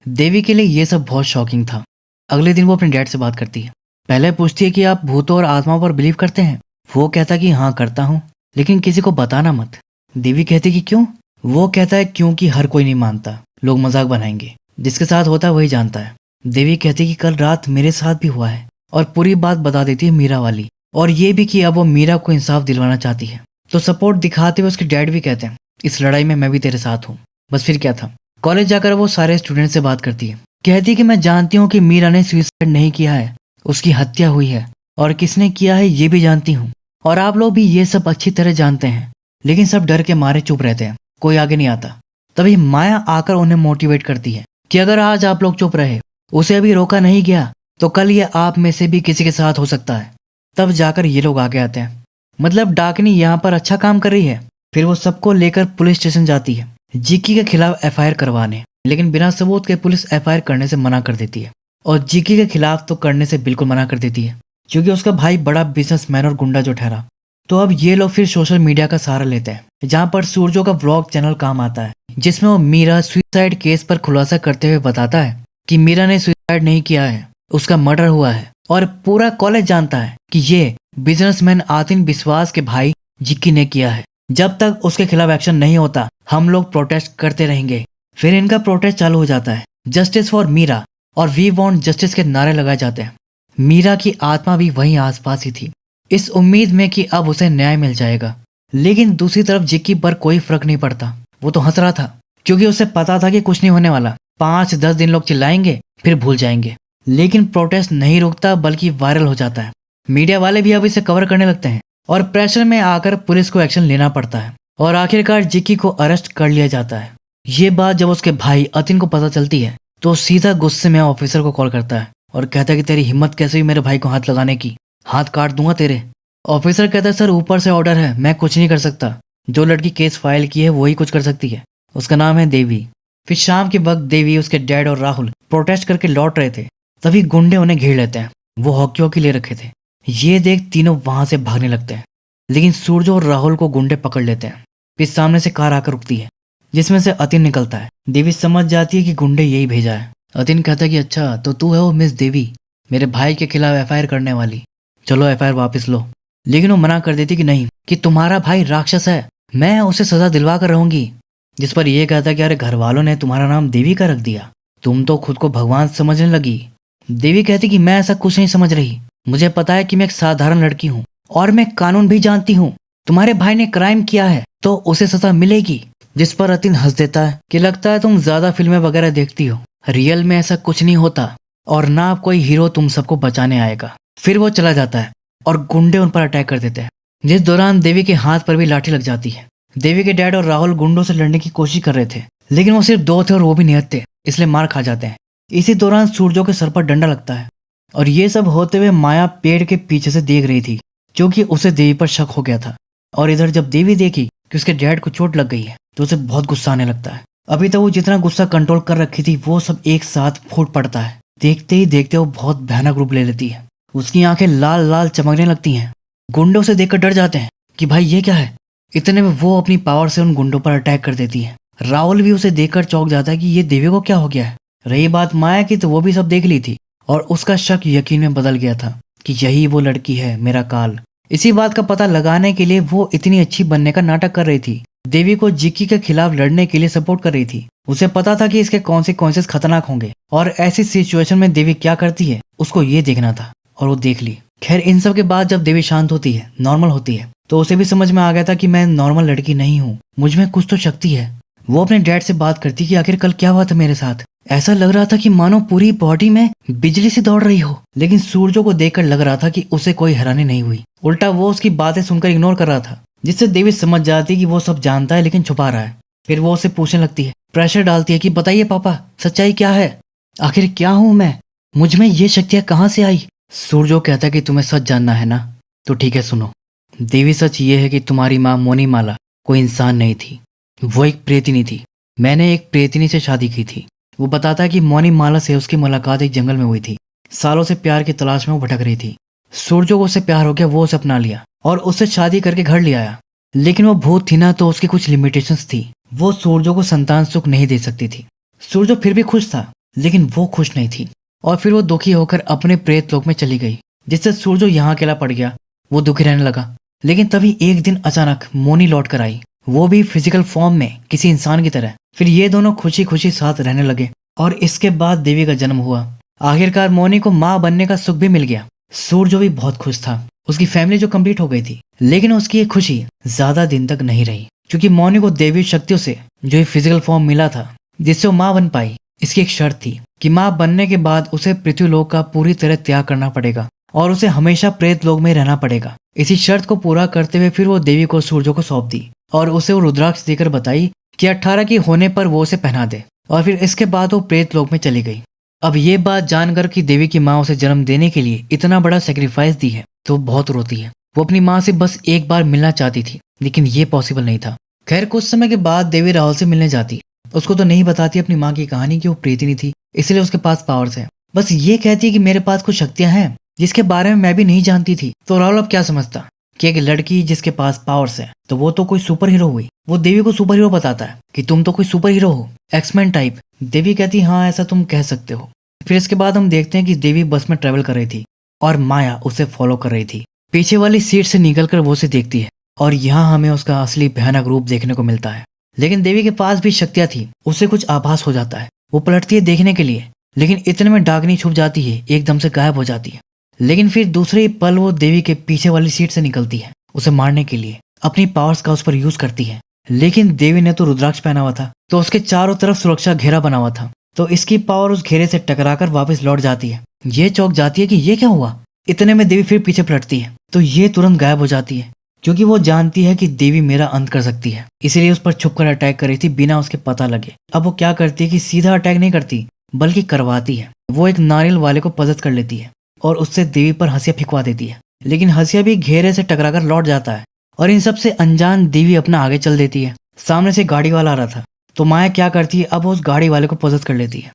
देवी के लिए ये सब बहुत शॉकिंग था। अगले दिन वो अपने डैड से बात करती है। पहले पूछती है कि आप भूतों और आत्माओं पर बिलीव करते हैं। वो कहता कि हाँ करता हूँ, लेकिन किसी को बताना मत। देवी कहती कि क्यों। वो कहता है क्योंकि हर कोई नहीं मानता, लोग मजाक बनाएंगे, जिसके साथ होता है वही जानता है। देवी कहती कि कल रात मेरे साथ भी हुआ है, और पूरी बात बता देती है मीरा वाली, और ये भी कि अब वो मीरा को इंसाफ दिलवाना चाहती है। तो सपोर्ट दिखाते हुए उसके डैड भी कहते हैं इस लड़ाई में मैं भी तेरे साथ हूँ। बस फिर क्या था। कॉलेज जाकर वो सारे स्टूडेंट से बात करती है, कहती कि मैं जानती हूँ कि मीरा ने सुसाइड नहीं किया है, उसकी हत्या हुई है, और किसने किया है ये भी जानती हूँ, और आप लोग भी ये सब अच्छी तरह जानते हैं, लेकिन सब डर के मारे चुप रहते हैं, कोई आगे नहीं आता। तभी माया आकर उन्हें मोटिवेट करती है कि अगर आज आप लोग चुप रहे, उसे अभी रोका नहीं गया, तो कल ये आप में से भी किसी के साथ हो सकता है। तब जाकर ये लोग आगे आते हैं। मतलब डाकनी यहाँ पर अच्छा काम कर रही है। फिर वो सबको लेकर पुलिस स्टेशन जाती है जिक्की के खिलाफ एफआईआर करवाने, लेकिन बिना सबूत के पुलिस एफआईआर करने से मना कर देती है। और जिक्की के खिलाफ तो करने से बिल्कुल मना कर देती है क्योंकि उसका भाई बड़ा बिजनेसमैन और गुंडा जो ठहरा। तो अब ये लोग फिर सोशल मीडिया का सहारा लेते हैं जहाँ पर सूरजो का व्लॉग चैनल काम आता है, जिसमें वो मीरा सुसाइड केस पर खुलासा करते हुए बताता है कि मीरा ने सुसाइड नहीं किया है, उसका मर्डर हुआ है। और पूरा कॉलेज जानता है कि ये बिजनेसमैन आतिन विश्वास के भाई जिक्की ने किया है। जब तक उसके खिलाफ एक्शन नहीं होता हम लोग प्रोटेस्ट करते रहेंगे। फिर इनका प्रोटेस्ट चालू हो जाता है। जस्टिस फॉर मीरा और वी वांट जस्टिस के नारे लगाए जाते हैं। मीरा की आत्मा भी वहीं आसपास ही थी, इस उम्मीद में कि अब उसे न्याय मिल जाएगा। लेकिन दूसरी तरफ जिक्की पर कोई फर्क नहीं पड़ता। वो तो हंस रहा था क्योंकि उसे पता था कि कुछ नहीं होने वाला। 5-10 दिन लोग चिल्लाएंगे फिर भूल जाएंगे। लेकिन प्रोटेस्ट नहीं रुकता बल्कि वायरल हो जाता है। मीडिया वाले भी अब इसे कवर करने लगते हैं और प्रेशर में आकर पुलिस को एक्शन लेना पड़ता है और आखिरकार जिक्की को अरेस्ट कर लिया जाता है। ये बात जब उसके भाई अतिन को पता चलती है तो सीधा गुस्से में ऑफिसर को कॉल करता है और कहता है कि तेरी हिम्मत कैसे हुई मेरे भाई को हाथ लगाने की, हाथ काट दूंगा तेरे। ऑफिसर कहता है सर ऊपर से ऑर्डर है, मैं कुछ नहीं कर सकता। जो लड़की केस फाइल की है वही कुछ कर सकती है, उसका नाम है देवी। फिर शाम के वक्त देवी, उसके डैड और राहुल प्रोटेस्ट करके लौट रहे थे, तभी गुंडे उन्हें घेर लेते हैं। वो हॉकी ले रखे थे। ये देख तीनों वहां से भागने लगते हैं, लेकिन सूरज और राहुल को गुंडे पकड़ लेते हैं। फिर सामने से कार आकर रुकती है जिसमें से अतिन निकलता है। देवी समझ जाती है कि गुंडे यही भेजा है। अतिन कहता है कि अच्छा तो तू है वो मिस देवी, मेरे भाई के खिलाफ एफआईआर करने वाली, चलो एफआईआर वापस लो। लेकिन वो मना कर देती कि नहीं, कि तुम्हारा भाई राक्षस है, मैं उसे सजा दिलवा कर रहूंगी। जिस पर यह कहता कि अरे घर वालों ने तुम्हारा नाम देवी का रख दिया, तुम तो खुद को भगवान समझने लगी। देवी कहती कि मैं ऐसा कुछ नहीं समझ रही, मुझे पता है कि मैं एक साधारण लड़की हूँ और मैं कानून भी जानती हूँ। तुम्हारे भाई ने क्राइम किया है तो उसे सजा मिलेगी। जिस पर अतिन हंस देता है कि लगता है तुम ज्यादा फिल्में वगैरह देखती हो, रियल में ऐसा कुछ नहीं होता और ना कोई हीरो तुम सबको बचाने आएगा। फिर वो चला जाता है और गुंडे उन पर अटैक कर देते हैं, जिस दौरान देवी के हाथ पर भी लाठी लग जाती है। देवी के डैड और राहुल गुंडों से लड़ने की कोशिश कर रहे थे, लेकिन वो सिर्फ 2 थे और वो भी नियत थे, इसलिए मार खा जाते हैं। इसी दौरान सूरजो के सर पर डंडा लगता है और ये सब होते हुए माया पेड़ के पीछे से देख रही थी क्योंकि उसे देवी पर शक हो गया था। और इधर जब देवी देखी कि उसके डैड को चोट लग गई है तो उसे बहुत गुस्सा आने लगता है। अभी तक वो जितना गुस्सा कंट्रोल कर रखी थी वो सब एक साथ फूट पड़ता है। देखते ही देखते वो बहुत भयानक रूप ले लेती है। उसकी आंखें लाल लाल चमकने लगती हैं। गुंडे उसे देखकर डर जाते हैं कि भाई ये क्या है। इतने में वो अपनी पावर से उन गुंडों पर अटैक कर देती है। राहुल भी उसे देखकर चौंक जाता है कि ये देवी को क्या हो गया है। रही बात माया की तो वो भी सब देख ली थी और उसका शक यकीन में बदल गया था कि यही वो लड़की है, मेरा काल। इसी बात का पता लगाने के लिए वो इतनी अच्छी बनने का नाटक कर रही थी। देवी को जिक्की के खिलाफ लड़ने के लिए सपोर्ट कर रही थी। उसे पता था कि इसके कॉन्सिक्वेंसेस खतरनाक होंगे और ऐसी सिचुएशन में देवी क्या करती है उसको ये देखना था और वो देख ली। खैर इन सब के बाद जब देवी शांत होती है, नॉर्मल होती है, तो उसे भी समझ में आ गया था कि मैं नॉर्मल लड़की नहीं हूँ, मुझ में कुछ तो शक्ति है। वो अपने डैड से बात करती कि आखिर कल क्या हुआ था मेरे साथ। ऐसा लग रहा था कि मानो पूरी बॉडी में बिजली से दौड़ रही हो। लेकिन सूरजो को देखकर लग रहा था कि उसे कोई हैरानी नहीं हुई, उल्टा वो उसकी बातें सुनकर इग्नोर कर रहा था, जिससे देवी समझ जाती कि वो सब जानता है लेकिन छुपा रहा है। फिर वो उसे पूछने लगती है, प्रेशर डालती है कि बताइए पापा सच्चाई क्या है, आखिर क्या हूं मैं, मुझ में ये शक्तियां कहाँ से आई। सूरजो कहता है कि तुम्हें सच जानना है ना, तो ठीक है सुनो। देवी सच ये है कि तुम्हारी माँ मोनीमाला कोई इंसान नहीं थी, वो एक प्रेतिनी थी। मैंने एक प्रेतिनी से शादी की थी। वो बताता है कि मोनीमाला से उसकी मुलाकात एक जंगल में हुई थी। सालों से प्यार की तलाश में वो भटक रही थी। सूरजो को उससे प्यार हो गया, वो उसे अपना लिया और उससे शादी करके घर ले आया। लेकिन वो भूत थी ना, तो उसकी कुछ लिमिटेशंस थी। वो सूरजो को संतान सुख नहीं दे सकती थी। सूरजो फिर भी खुश था, लेकिन वो खुश नहीं थी और फिर वो दुखी होकर अपने प्रेत लोक में चली गई, जिससे सूरजो यहाँ अकेला पड़ गया। वो दुखी रहने लगा। लेकिन तभी एक दिन अचानक मोनी लौट कर आई, वो भी फिजिकल फॉर्म में किसी इंसान की तरह। फिर ये दोनों खुशी खुशी साथ रहने लगे और इसके बाद देवी का जन्म हुआ। आखिरकार मोनी को माँ बनने का सुख भी मिल गया। सूरजो भी बहुत खुश था, उसकी फैमिली जो कंप्लीट हो गई थी। लेकिन उसकी ये खुशी ज्यादा दिन तक नहीं रही, क्योंकि मोनी को देवी शक्तियों से जो फिजिकल फॉर्म मिला था जिससे वो माँ बन पाई, इसकी एक शर्त थी कि माँ बनने के बाद उसे पृथ्वीलोक का पूरी तरह त्याग करना पड़ेगा और उसे हमेशा प्रेत लोक में रहना पड़ेगा। इसी शर्त को पूरा करते हुए फिर वो देवी को सूरजो को सौंप दी और उसे वो रुद्राक्ष देकर बताई कि 18 की होने पर वो उसे पहना दे। और फिर इसके बाद वो प्रेत लोक में चली गई। अब ये बात जानकर कि देवी की माँ उसे जन्म देने के लिए इतना बड़ा सेक्रीफाइस दी है तो बहुत रोती है। वो अपनी माँ से बस एक बार मिलना चाहती थी, लेकिन ये पॉसिबल नहीं था। खैर कुछ समय के बाद देवी राहुल से मिलने जाती है। उसको तो नहीं बताती अपनी माँ की कहानी कि वो प्रीतिनी थी, इसलिए उसके पास पावर्स है। बस ये कहती है कि मेरे पास कुछ शक्तियां हैं जिसके बारे में मैं भी नहीं जानती थी। तो राहुल अब क्या समझता कि एक लड़की जिसके पास पावर्स है तो वो तो कोई सुपर हीरो हुई। वो देवी को सुपर हीरो बताता है कि तुम तो कोई सुपर हीरो हो, एक्समैन टाइप। देवी कहती हाँ ऐसा तुम कह सकते हो। फिर इसके बाद हम देखते हैं कि देवी बस में ट्रेवल कर रही थी और माया उसे फॉलो कर रही थी। पीछे वाली सीट से निकलकर वो उसे देखती है और यहाँ हमें उसका असली भयानक रूप देखने को मिलता है। लेकिन देवी के पास भी शक्तियां थी, उसे कुछ आभास हो जाता है। वो पलटती है देखने के लिए, लेकिन इतने में डाकनी छुप जाती है, एकदम से गायब हो जाती है। लेकिन फिर दूसरे ही पल वो देवी के पीछे वाली सीट से निकलती है उसे मारने के लिए, अपनी पावर्स का उस पर यूज करती है। लेकिन देवी ने तो रुद्राक्ष पहना हुआ था, तो उसके चारों तरफ सुरक्षा घेरा बना हुआ था, तो इसकी पावर उस घेरे से टकराकर वापस लौट जाती है। ये चौंक जाती है कि ये क्या हुआ। इतने में देवी फिर पीछे पलटती है तो ये तुरंत गायब हो जाती है, क्योंकि वो जानती है कि देवी मेरा अंत कर सकती है, इसीलिए उस पर छुपकर अटैक कर रही थी बिना उसके पता लगे। अब वो क्या करती है कि सीधा अटैक नहीं करती बल्कि करवाती है। वो एक नारियल वाले को पजस कर लेती है और उससे देवी पर हंसिया फिकवा देती है, लेकिन हंसिया भी घेरे से टकराकर लौट जाता है और इन सबसे अनजान देवी अपना आगे चल देती है। सामने से गाड़ी वाला आ रहा था तो माया क्या करती है, अब वो उस गाड़ी वाले को पजस कर लेती है।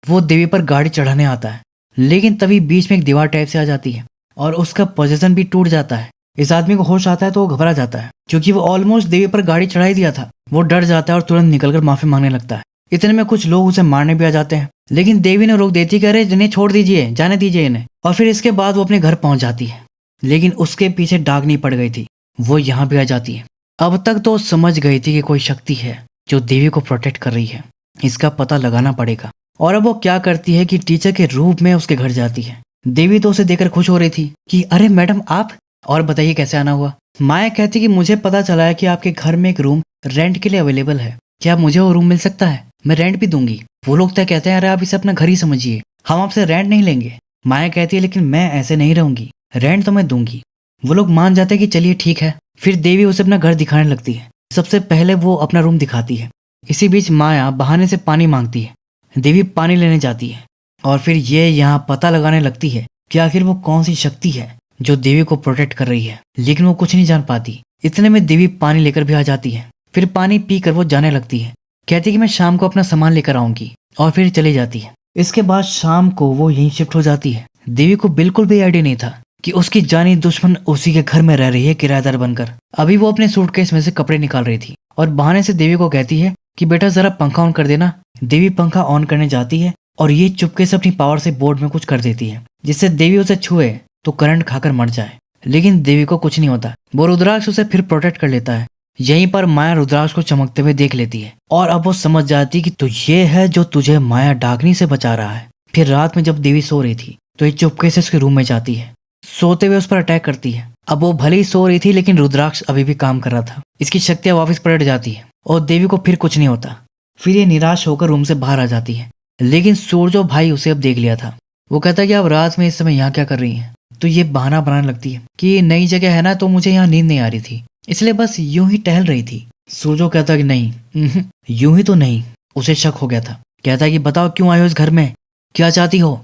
वो देवी पर गाड़ी चढ़ाने आता है, लेकिन तभी बीच में एक दीवार टाइप से आ जाती है और उसका पोजीशन भी टूट जाता है। इस आदमी को होश आता है तो वो घबरा जाता है, क्योंकि वो ऑलमोस्ट देवी पर गाड़ी चढ़ा ही दिया था। वो डर जाता है और तुरंत निकलकर माफी मांगने लगता है। इतने में कुछ लोग उसे मारने भी आ जाते हैं, लेकिन देवी ने रोक देती है कि अरे इन्हें छोड़ दीजिए, जाने दीजिए इन्हें। और फिर इसके बाद वो अपने घर पहुंच जाती है, लेकिन उसके पीछे डाकनी पड़ गई थी। वो यहाँ भी आ जाती है। अब तक तो समझ गई थी कि कोई शक्ति है जो देवी को प्रोटेक्ट कर रही है, इसका पता लगाना पड़ेगा। और अब वो क्या करती है कि टीचर के रूप में उसके घर जाती है। देवी तो उसे देखकर खुश हो रही थी कि अरे मैडम आप, और बताइए कैसे आना हुआ। माया कहती कि मुझे पता चला है कि आपके घर में एक रूम रेंट के लिए अवेलेबल है, क्या मुझे वो रूम मिल सकता है? मैं रेंट भी दूंगी। वो लोग तो कहते हैं अरे आप इसे अपना घर ही समझिए, हम आपसे रेंट नहीं लेंगे। माया कहती है लेकिन मैं ऐसे नहीं रहूंगी, रेंट तो मैं दूंगी। वो लोग मान जाते हैं कि चलिए ठीक है। फिर देवी उसे अपना घर दिखाने लगती है। सबसे पहले वो अपना रूम दिखाती है। इसी बीच माया बहाने से पानी मांगती है। देवी पानी लेने जाती है और फिर ये यहाँ पता लगाने लगती है कि आखिर वो कौन सी शक्ति है जो देवी को प्रोटेक्ट कर रही है, लेकिन वो कुछ नहीं जान पाती। इतने में देवी पानी लेकर भी आ जाती है। फिर पानी पीकर वो जाने लगती है, कहती कि मैं शाम को अपना सामान लेकर आऊंगी, और फिर चली जाती है। इसके बाद शाम को वो यहीं शिफ्ट हो जाती है। देवी को बिल्कुल भी आइडिया नहीं था कि उसकी जानी दुश्मन उसी के घर में रह रही है किराएदार बनकर। अभी वो अपने सूटकेस में से कपड़े निकाल रही थी और बहाने से देवी को कहती है कि बेटा जरा पंखा ऑन कर देना। देवी पंखा ऑन करने जाती है और ये चुपके से अपनी पावर से बोर्ड में कुछ कर देती है, जिससे देवी उसे छुए तो करंट खाकर मर जाए। लेकिन देवी को कुछ नहीं होता। वो रुद्राक्ष उसे फिर प्रोटेक्ट कर लेता है। यहीं पर माया रुद्राक्ष को चमकते हुए देख लेती है और अब वो समझ जाती कि तो ये है जो तुझे माया डाकनी से बचा रहा है। फिर रात में जब देवी सो रही थी तो ये चुपके से उसके रूम में जाती है, सोते हुए उस पर अटैक करती है। अब वो भले ही सो रही थी लेकिन रुद्राक्ष अभी भी काम कर रहा था। इसकी शक्तियां वापस पलट जाती है और देवी को फिर कुछ नहीं होता। फिर ये निराश होकर रूम से बाहर आ जाती है, लेकिन सूरजो भाई उसे अब देख लिया था। वो कहता है कि अब रात में इस समय यहाँ क्या कर रही है। तो ये बहाना बनाने लगती है कि नई जगह है ना, तो मुझे यहाँ नींद नहीं आ रही थी, इसलिए बस यूं ही टहल रही थी। सूरजो कहता कि नहीं, यूं ही तो नहीं। उसे शक हो गया था। कहता है कि बताओ क्यों आए हो इस घर में, क्या चाहती हो,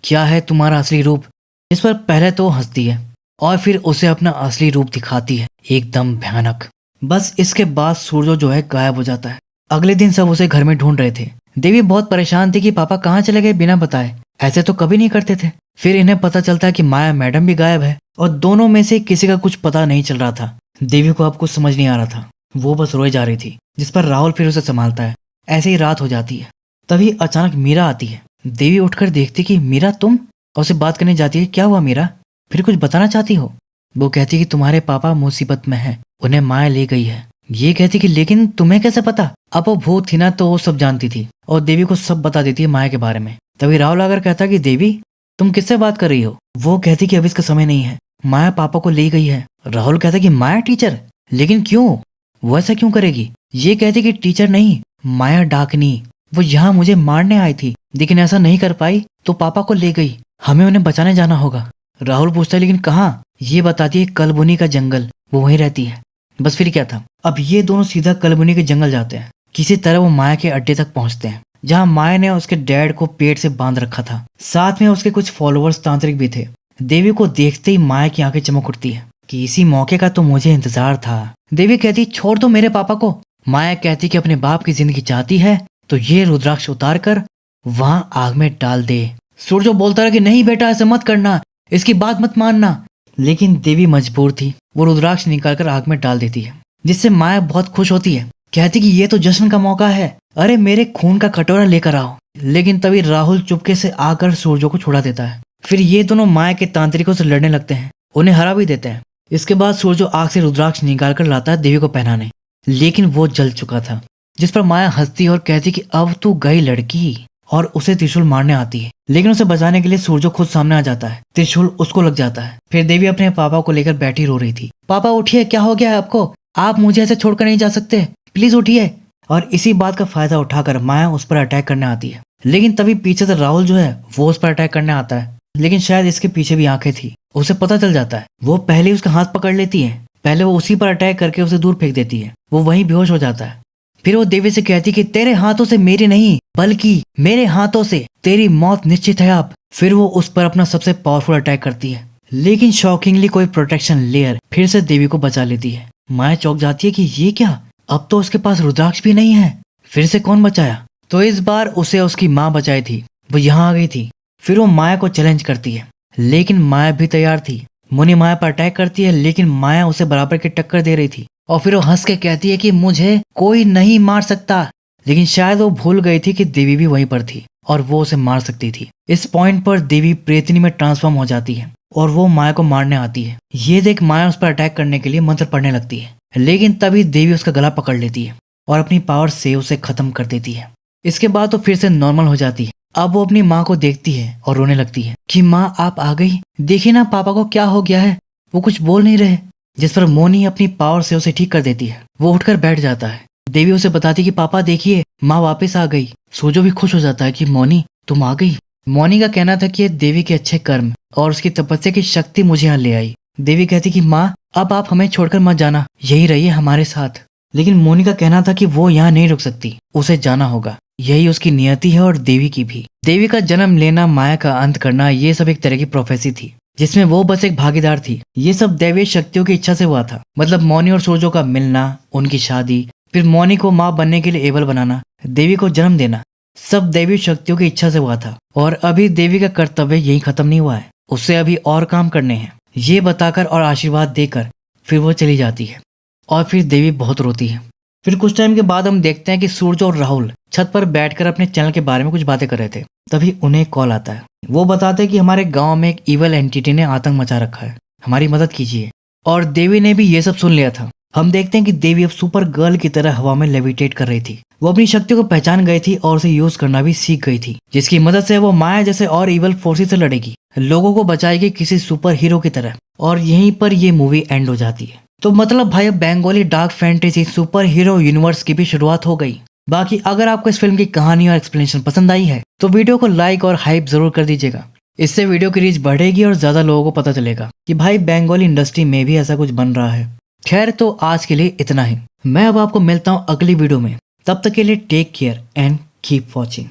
क्या है तुम्हारा असली रूप। इस पर पहले तो हंसती है और फिर उसे अपना असली रूप दिखाती है, एकदम भयानक। बस इसके बाद सूरजो जो है गायब हो जाता है। अगले दिन सब उसे घर में ढूंढ रहे थे। देवी बहुत परेशान थी कि पापा कहाँ चले गए बिना बताए, ऐसे तो कभी नहीं करते थे। फिर इन्हें पता चलता है कि माया मैडम भी गायब है और दोनों में से किसी का कुछ पता नहीं चल रहा था। देवी को अब कुछ समझ नहीं आ रहा था, वो बस रोए जा रही थी, जिस पर राहुल फिर उसे संभालता है। ऐसे ही रात हो जाती है। तभी अचानक मीरा आती है। देवी उठकर देखती कि मीरा तुम, और उससे बात करने जाती है। क्या हुआ मीरा, फिर कुछ बताना चाहती हो? वो कहती कि तुम्हारे पापा मुसीबत में है, उन्हें माया ले गई है। ये कहती कि लेकिन तुम्हें कैसे पता? अब वो भूत थी ना, तो वो सब जानती थी और देवी को सब बता देती है माया के बारे में। तभी राहुल आकर कहता कि देवी तुम किससे बात कर रही हो? वो कहती कि अभी इसका समय नहीं है, माया पापा को ले गई है। राहुल कहता कि माया टीचर, लेकिन क्यों, वो ऐसा क्यों करेगी? ये कहती कि टीचर नहीं, माया डाकनी, वो यहाँ मुझे मारने आई थी, लेकिन ऐसा नहीं कर पाई तो पापा को ले गई, हमें उन्हें बचाने जाना होगा। राहुल पूछता है लेकिन कहाँ? ये बताती है कलबुनी का जंगल, वो वहीं रहती है। बस फिर क्या था, अब ये दोनों सीधा कलबुनी के जंगल जाते हैं। किसी तरह वो माया के अड्डे तक पहुंचते हैं, जहां माया ने उसके डैड को पेट से बांध रखा था। साथ में उसके कुछ फॉलोअर्स तांत्रिक भी थे। देवी को देखते ही माया की आंखें चमक उठती है। कि इसी मौके का तो मुझे इंतजार था। देवी कहती छोड़ दो मेरे पापा को। माया कहती कि अपने बाप की जिंदगी चाहती है तो ये रुद्राक्ष उतार कर वहां आग में डाल दे। सूरज बोलता रहा कि नहीं बेटा ऐसे मत करना, इसकी बात मत मानना। लेकिन देवी मजबूर थी, वो रुद्राक्ष निकालकर आग में डाल देती है, जिससे माया बहुत खुश होती है। कहती कि ये तो जश्न का मौका है, अरे मेरे खून का कटोरा लेकर आओ। लेकिन तभी राहुल चुपके से आकर सूरजो को छुड़ा देता है। फिर ये दोनों माया के तांत्रिकों से लड़ने लगते हैं, उन्हें हरा भी देते हैं। इसके बाद सूरजो आग से रुद्राक्ष निकाल कर लाता है देवी को पहनाने, लेकिन वो जल चुका था। जिस पर माया हंसती और कहती कि अब तू गई लड़की, और उसे त्रिशूल मारने आती है। लेकिन उसे बचाने के लिए सूरजो खुद सामने आ जाता है, त्रिशूल उसको लग जाता है। फिर देवी अपने पापा को लेकर बैठी रो रही थी। पापा उठिए, क्या हो गया है आपको? आप मुझे ऐसे छोड़कर नहीं जा सकते, प्लीज उठिए। और इसी बात का फायदा उठाकर माया उस पर अटैक करने आती है। लेकिन तभी पीछे से राहुल जो है वो उस पर अटैक करने आता है। लेकिन शायद इसके पीछे भी आंखें थी, उसे पता चल जाता है। वो पहले उसका हाथ पकड़ लेती है, पहले वो उसी पर अटैक करके उसे दूर फेंक देती है। वो वहीं बेहोश हो जाता है। फिर वो देवी से कहती कि तेरे हाथों से मेरी नहीं बल्कि मेरे हाथों से तेरी मौत निश्चित है अब। फिर वो उस पर अपना सबसे पावरफुल अटैक करती है, लेकिन शॉकिंगली कोई प्रोटेक्शन लेयर फिर से देवी को बचा लेती है। माया चौंक जाती है कि ये क्या, अब तो उसके पास रुद्राक्ष भी नहीं है, फिर से कौन बचाया? तो इस बार उसे उसकी माँ बचाई थी, वो यहाँ आ गई थी। फिर वो माया को चैलेंज करती है, लेकिन माया भी तैयार थी। मुनि माया पर अटैक करती है, लेकिन माया उसे बराबर की टक्कर दे रही थी। और फिर वो हंस के कहती है कि मुझे कोई नहीं मार सकता। लेकिन शायद वो भूल गई थी कि देवी भी वहीं पर थी और वो उसे मार सकती थी। इस पॉइंट पर देवी प्रेतनी में ट्रांसफॉर्म हो जाती है और वो माया को मारने आती है। ये देख माया उस पर अटैक करने के लिए मंत्र पढ़ने लगती है, लेकिन तभी देवी उसका गला पकड़ लेती है और अपनी पावर से उसे खत्म कर देती है। इसके बाद तो फिर से नॉर्मल हो जाती है। अब वो अपनी माँ को देखती है और रोने लगती है कि माँ आप आ गई, देखिए ना पापा को क्या हो गया है, वो कुछ बोल नहीं रहे। जिस पर मोनी अपनी पावर से उसे ठीक कर देती है। वो उठकर बैठ जाता है। देवी उसे बताती कि पापा देखिए माँ वापस आ गई। सूरजो भी खुश हो जाता है कि मोनी तुम आ गई। मोनी का कहना था कि ये देवी के अच्छे कर्म और उसकी तपस्या की शक्ति मुझे यहाँ ले आई। देवी कहती कि माँ अब आप हमें छोड़कर मत जाना, यही रहिए हमारे साथ। लेकिन मोनी का कहना था कि वो यहाँ नहीं रुक सकती, उसे जाना होगा, यही उसकी नियति है और देवी की भी। देवी का जन्म लेना, माया का अंत करना, ये सब एक तरह की प्रोफेसी थी जिसमें वो बस एक भागीदार थी। ये सब दैवीय शक्तियों की इच्छा से हुआ था। मतलब मोनी और सूरजो का मिलना, उनकी शादी, फिर मोनी को माँ बनने के लिए एबल बनाना, देवी को जन्म देना, सब दैवीय शक्तियों की इच्छा से हुआ था। और अभी देवी का कर्तव्य यही खत्म नहीं हुआ है, उसे अभी और काम करने हैं। ये बताकर और आशीर्वाद देकर फिर वो चली जाती है और फिर देवी बहुत रोती है। फिर कुछ टाइम के बाद हम देखते हैं कि सूरज और राहुल छत पर बैठकर अपने चैनल के बारे में कुछ बातें कर रहे थे। तभी उन्हें कॉल आता है। वो बताते हैं कि हमारे गांव में एक इवल एंटिटी ने आतंक मचा रखा है, हमारी मदद कीजिए। और देवी ने भी ये सब सुन लिया था। हम देखते हैं कि देवी अब सुपर गर्ल की तरह हवा में लेविटेट कर रही थी। वो अपनी शक्तियों को पहचान गई थी और उसे यूज करना भी सीख गई थी, जिसकी मदद से वो माया जैसे और इवल फोर्सेस से लड़ेगी, लोगों को बचाएगी किसी सुपर हीरो की तरह। और यहीं पर ये मूवी एंड हो जाती है। तो मतलब भाई Bengali dark fantasy super hero universe की भी शुरुआत हो गई। बाकी अगर आपको इस फिल्म की कहानी और एक्सप्लेनेशन पसंद आई है तो वीडियो को लाइक और हाइप जरूर कर दीजिएगा। इससे वीडियो की रीच बढ़ेगी और ज्यादा लोगों को पता चलेगा कि भाई बंगाली इंडस्ट्री में भी ऐसा कुछ बन रहा है। खैर तो आज के लिए इतना ही। मैं अब आपको मिलता हूँ अगली वीडियो में। तब तक के लिए take care and keep watching.